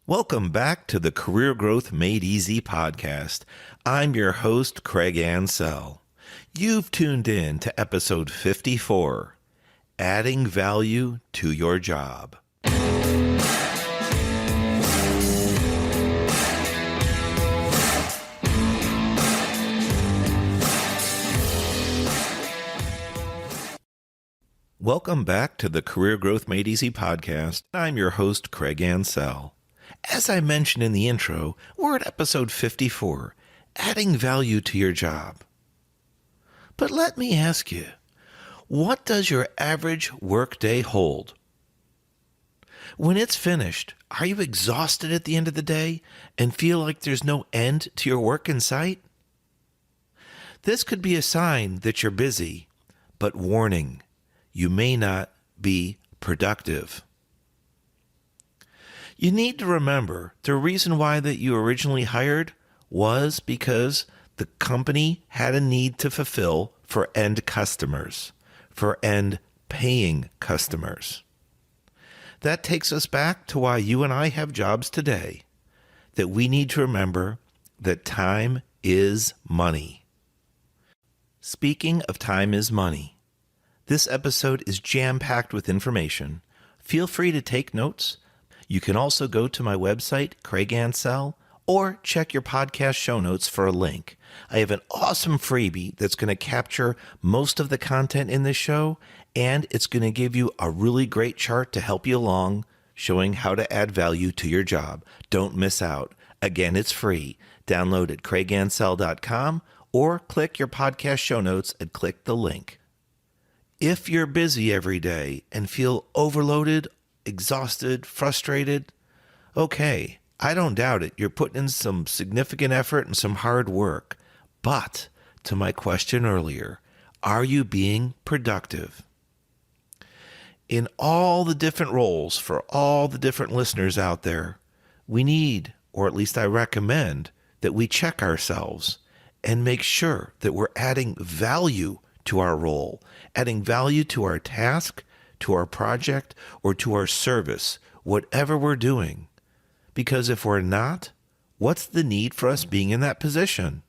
Welcome back to the Career Growth Made Easy podcast. I'm your host, Craig Ansell. You've tuned in to episode 54, Adding Value to Your Job. Welcome back to the Career Growth Made Easy podcast. I'm your host, Craig Ansell. As I mentioned in the intro, we're at episode 54, Adding Value to Your Job. But let me ask you, what does your average workday hold? When it's finished, are you exhausted at the end of the day and feel like there's no end to your work in sight? This could be a sign that you're busy, but warning, you may not be productive. You need to remember the reason why that you originally hired was because the company had a need to fulfill for end customers, for end paying customers. That takes us back to why you and I have jobs today, that we need to remember that time is money. Speaking of time is money, this episode is jam-packed with information. Feel free to take notes. You can also go to my website, Craig Ansell, or check your podcast show notes for a link. I have an awesome freebie that's going to capture most of the content in this show, and it's going to give you a really great chart to help you along, showing how to add value to your job. Don't miss out. Again, it's free. Download at craigansell.com or click your podcast show notes and click the link. If you're busy every day and feel overloaded, exhausted, frustrated, okay, I don't doubt it. You're putting in some significant effort and some hard work. But to my question earlier, are you being productive? In all the different roles for all the different listeners out there, we need, or at least I recommend, that we check ourselves and make sure that we're adding value to our role, adding value to our task, to our project, or to our service, whatever we're doing. Because if we're not, what's the need for us being in that position?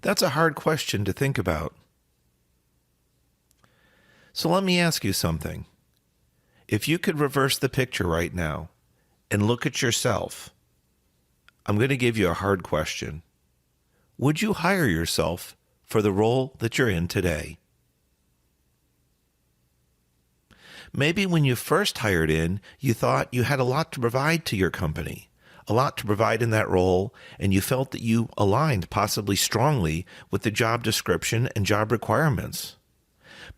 That's a hard question to think about. So let me ask you something. If you could reverse the picture right now and look at yourself, I'm going to give you a hard question. Would you hire yourself for the role that you're in today? Maybe when you first hired in, you thought you had a lot to provide to your company, a lot to provide in that role, and you felt that you aligned possibly strongly with the job description and job requirements.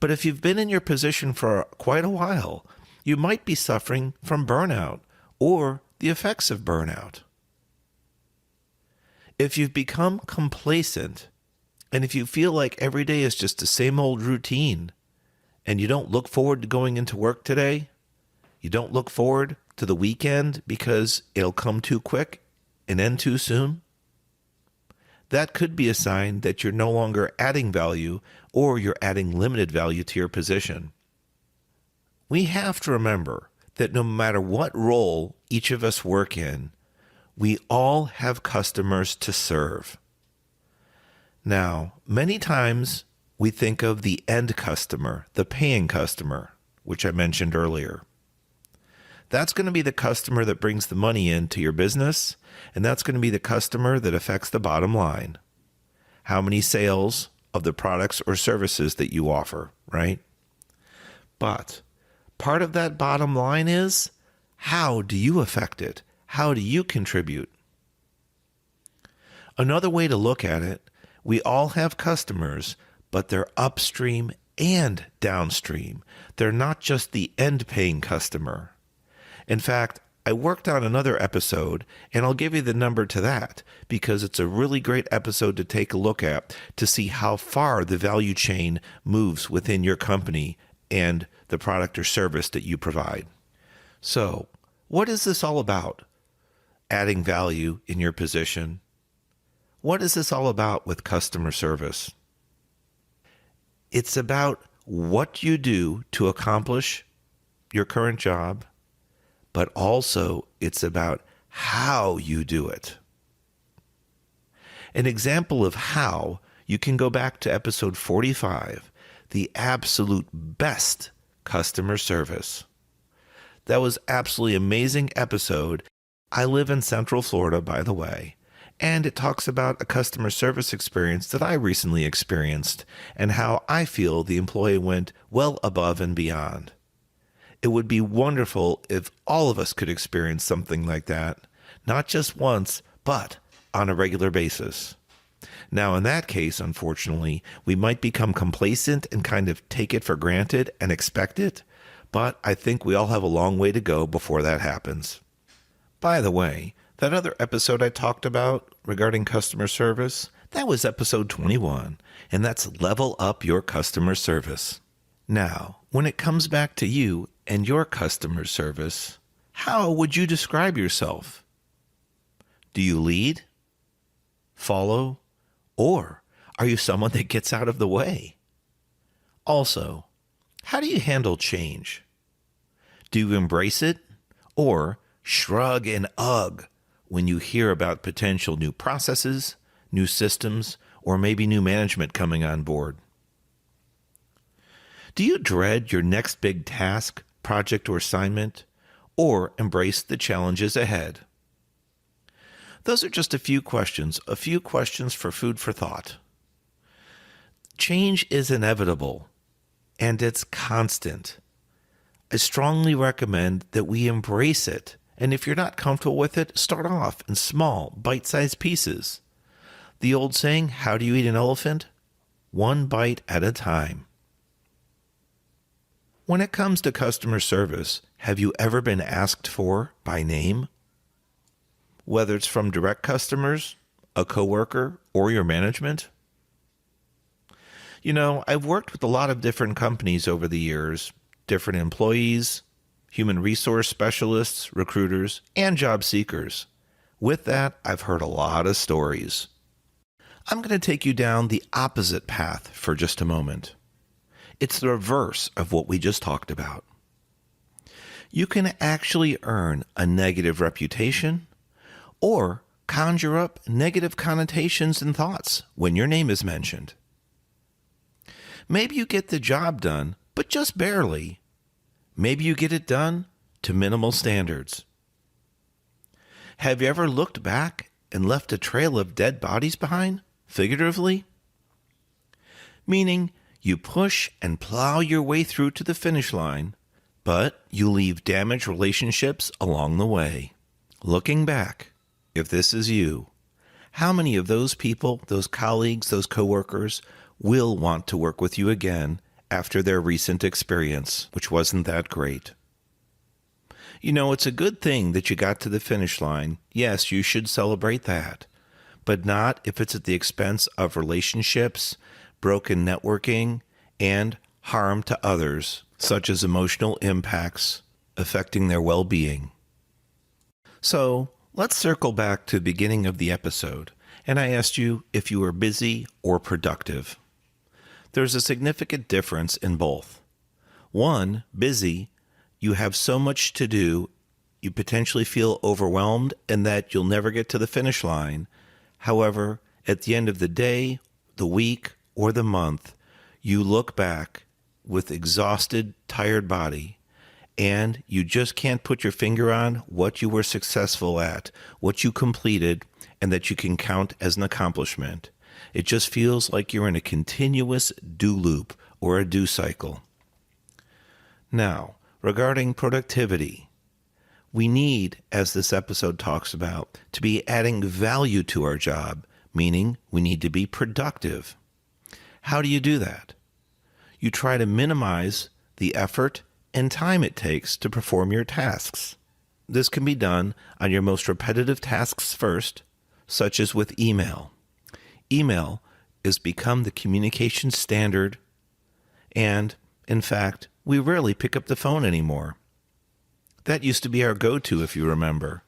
But if you've been in your position for quite a while, you might be suffering from burnout or the effects of burnout. If you've become complacent, and if you feel like every day is just the same old routine, and you don't look forward to going into work today, you don't look forward to the weekend because it'll come too quick and end too soon, that could be a sign that you're no longer adding value or you're adding limited value to your position. We have to remember that no matter what role each of us work in, we all have customers to serve. Now, many times we think of the end customer, the paying customer, which I mentioned earlier. That's going to be the customer that brings the money into your business, and that's going to be the customer that affects the bottom line. How many sales of the products or services that you offer, right? But part of that bottom line is, how do you affect it? How do you contribute? Another way to look at it, we all have customers, but they're upstream and downstream. They're not just the end paying customer. In fact, I worked on another episode, and I'll give you the number to that because it's a really great episode to take a look at to see how far the value chain moves within your company and the product or service that you provide. So, what is this all about? Adding value in your position. What is this all about with customer service? It's about what you do to accomplish your current job, but also it's about how you do it. An example of how, you can go back to episode 45, the absolute best customer service. That was absolutely amazing episode. I live in Central Florida, by the way, and it talks about a customer service experience that I recently experienced and how I feel the employee went well above and beyond. It would be wonderful if all of us could experience something like that, not just once, but on a regular basis. Now, in that case, unfortunately, we might become complacent and kind of take it for granted and expect it, but I think we all have a long way to go before that happens. By the way, that other episode I talked about regarding customer service, that was episode 21, and that's Level Up Your Customer Service. Now, when it comes back to you and your customer service, how would you describe yourself? Do you lead? Follow? Or are you someone that gets out of the way? Also, how do you handle change? Do you embrace it or shrug and ugh when you hear about potential new processes, new systems, or maybe new management coming on board? Do you dread your next big task, project, or assignment, or embrace the challenges ahead? Those are just a few questions for food for thought. Change is inevitable, and it's constant. I strongly recommend that we embrace it, and if you're not comfortable with it, start off in small, bite-sized pieces. The old saying, how do you eat an elephant? One bite at a time. When it comes to customer service, have you ever been asked for by name? Whether it's from direct customers, a coworker, or your management? You know, I've worked with a lot of different companies over the years, different employees, human resource specialists, recruiters, and job seekers. With that, I've heard a lot of stories. I'm going to take you down the opposite path for just a moment. It's the reverse of what we just talked about. You can actually earn a negative reputation or conjure up negative connotations and thoughts when your name is mentioned. Maybe you get the job done, but just barely. Maybe you get it done to minimal standards. Have you ever looked back and left a trail of dead bodies behind, figuratively? Meaning, you push and plow your way through to the finish line, but you leave damaged relationships along the way. Looking back, if this is you, how many of those people, those colleagues, those coworkers will want to work with you again after their recent experience, which wasn't that great? You know, it's a good thing that you got to the finish line. Yes, you should celebrate that, but not if it's at the expense of relationships, broken networking, and harm to others, such as emotional impacts affecting their well-being. So, let's circle back to the beginning of the episode, and I asked you if you were busy or productive. There's a significant difference in both. One, busy, you have so much to do, you potentially feel overwhelmed and that you'll never get to the finish line. However, at the end of the day, the week, or the month, you look back with exhausted, tired body, and you just can't put your finger on what you were successful at, what you completed, and that you can count as an accomplishment. It just feels like you're in a continuous do loop or a do cycle. Now, regarding productivity, we need, as this episode talks about, to be adding value to our job, meaning we need to be productive. How do you do that? You try to minimize the effort and time it takes to perform your tasks. This can be done on your most repetitive tasks first, such as with email. Email has become the communication standard, and, in fact, we rarely pick up the phone anymore. That used to be our go-to, if you remember.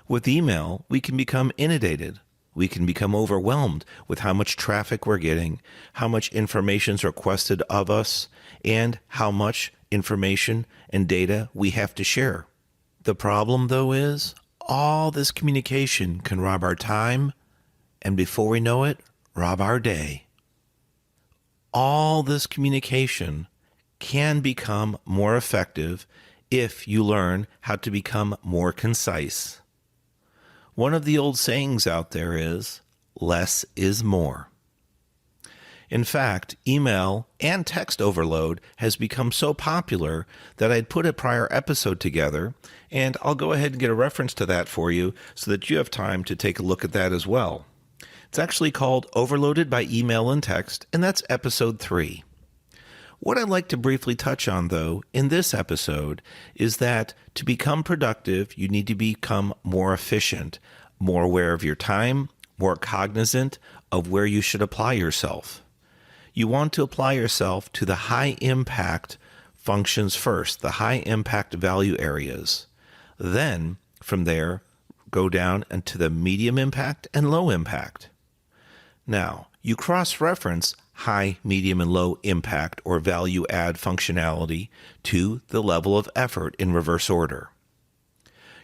With email, we can become inundated. We can become overwhelmed with how much traffic we're getting, how much information is requested of us, and how much information and data we have to share. The problem, though, is all this communication can rob our time, and before we know it, rob our day. All this communication can become more effective if you learn how to become more concise. One of the old sayings out there is, less is more. In fact, email and text overload has become so popular that I'd put a prior episode together, and I'll go ahead and get a reference to that for you so that you have time to take a look at that as well. It's actually called Overloaded by Email and Text, and that's episode 3. What I'd like to briefly touch on, though, in this episode is that to become productive, you need to become more efficient, more aware of your time, more cognizant of where you should apply yourself. You want to apply yourself to the high-impact functions first, the high-impact value areas. Then, from there, go down into the medium impact and low impact. Now, you cross-reference high, medium, and low impact or value-add functionality to the level of effort in reverse order.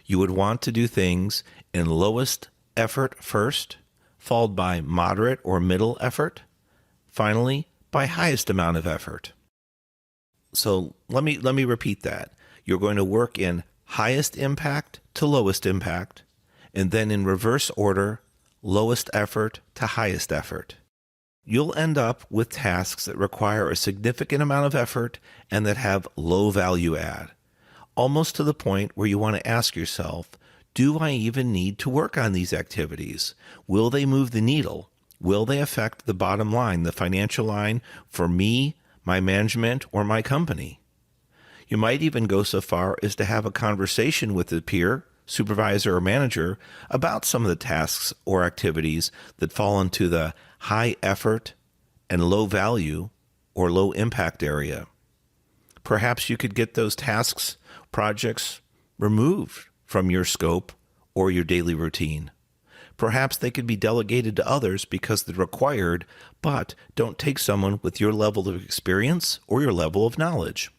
You would want to do things in lowest effort first, followed by moderate or middle effort, finally, by highest amount of effort. So let me repeat that. You're going to work in highest impact to lowest impact, and then in reverse order, lowest effort to highest effort. You'll end up with tasks that require a significant amount of effort and that have low value add, almost to the point where you want to ask yourself, do I even need to work on these activities? Will they move the needle? Will they affect the bottom line, the financial line for me, my management, or my company? You might even go so far as to have a conversation with a peer, supervisor, or manager about some of the tasks or activities that fall into the high effort and low value or low impact area. Perhaps you could get those tasks, projects removed from your scope or your daily routine. Perhaps they could be delegated to others because they're required, but don't take someone with your level of experience or your level of knowledge.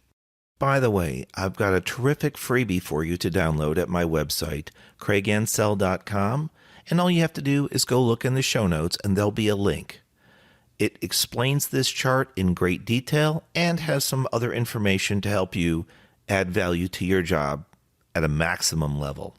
By the way, I've got a terrific freebie for you to download at my website, craigansell.com, and all you have to do is go look in the show notes and there'll be a link. It explains this chart in great detail and has some other information to help you add value to your job at a maximum level.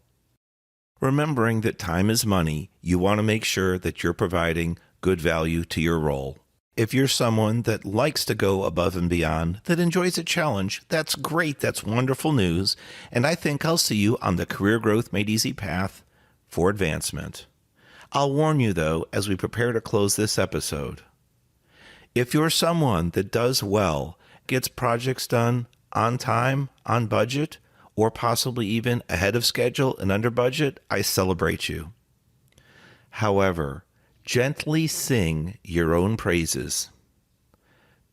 Remembering that time is money, you want to make sure that you're providing good value to your role. If you're someone that likes to go above and beyond, that enjoys a challenge, that's great, that's wonderful news, and I think I'll see you on the Career Growth Made Easy path for advancement. I'll warn you, though, as we prepare to close this episode. If you're someone that does well, gets projects done on time, on budget, or possibly even ahead of schedule and under budget, I celebrate you. However, gently sing your own praises.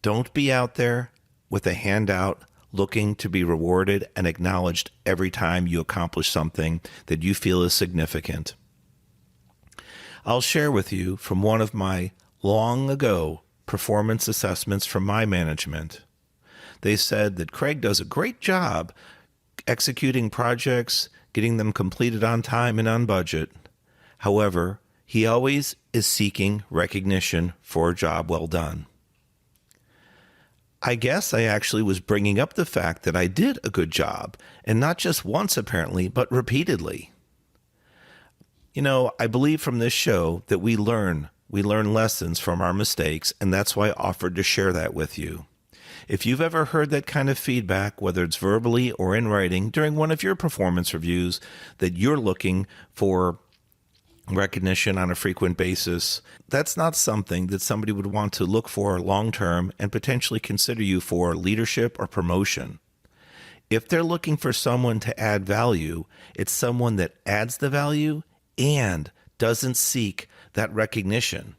Don't be out there with a handout looking to be rewarded and acknowledged every time you accomplish something that you feel is significant. I'll share with you from one of my long ago performance assessments from my management. They said that Craig does a great job executing projects, getting them completed on time and on budget. However, he always is seeking recognition for a job well done. I guess I actually was bringing up the fact that I did a good job, and not just once apparently, but repeatedly. You know, I believe from this show that we learn lessons from our mistakes, and that's why I offered to share that with you. If you've ever heard that kind of feedback, whether it's verbally or in writing, during one of your performance reviews, that you're looking for recognition on a frequent basis, that's not something that somebody would want to look for long-term and potentially consider you for leadership or promotion. If they're looking for someone to add value, it's someone that adds the value and doesn't seek that recognition.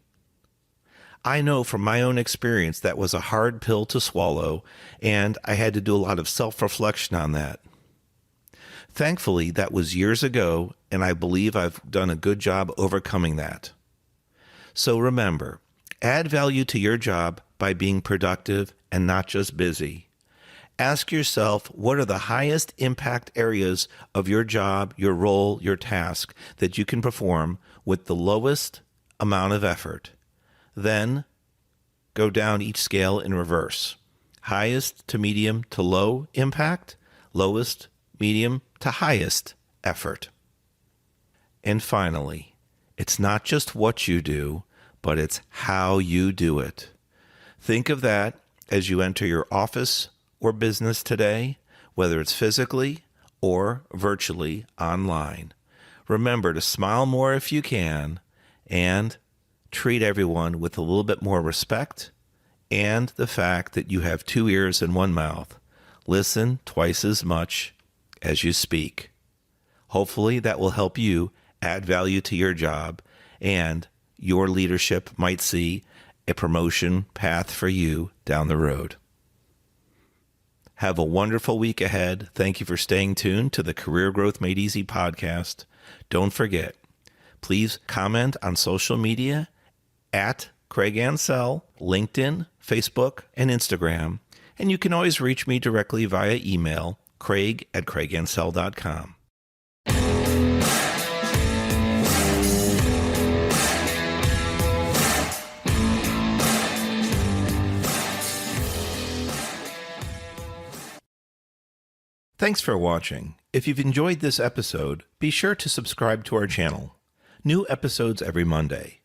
I know from my own experience that was a hard pill to swallow, and I had to do a lot of self-reflection on that. Thankfully, that was years ago, and I believe I've done a good job overcoming that. So remember, add value to your job by being productive and not just busy. Ask yourself, what are the highest impact areas of your job, your role, your task that you can perform with the lowest amount of effort? Then go down each scale in reverse. Highest to medium to low impact, lowest, medium to highest effort. And finally, it's not just what you do, but it's how you do it. Think of that as you enter your office or business today, whether it's physically or virtually online. Remember to smile more if you can and treat everyone with a little bit more respect and the fact that you have 2 ears and 1 mouth. Listen twice as much as you speak. Hopefully that will help you add value to your job, and your leadership might see a promotion path for you down the road. Have a wonderful week ahead. Thank you for staying tuned to the Career Growth Made Easy podcast. Don't forget, please comment on social media at Craig Ansell, LinkedIn, Facebook, and Instagram. And you can always reach me directly via email, craig@craigansell.com. Thanks for watching. If you've enjoyed this episode, be sure to subscribe to our channel. New episodes every Monday.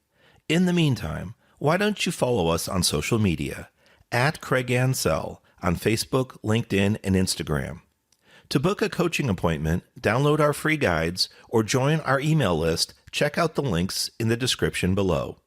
In the meantime, why don't you follow us on social media at Craig Ansell on Facebook, LinkedIn, and Instagram. To book a coaching appointment, download our free guides, or join our email list, check out the links in the description below.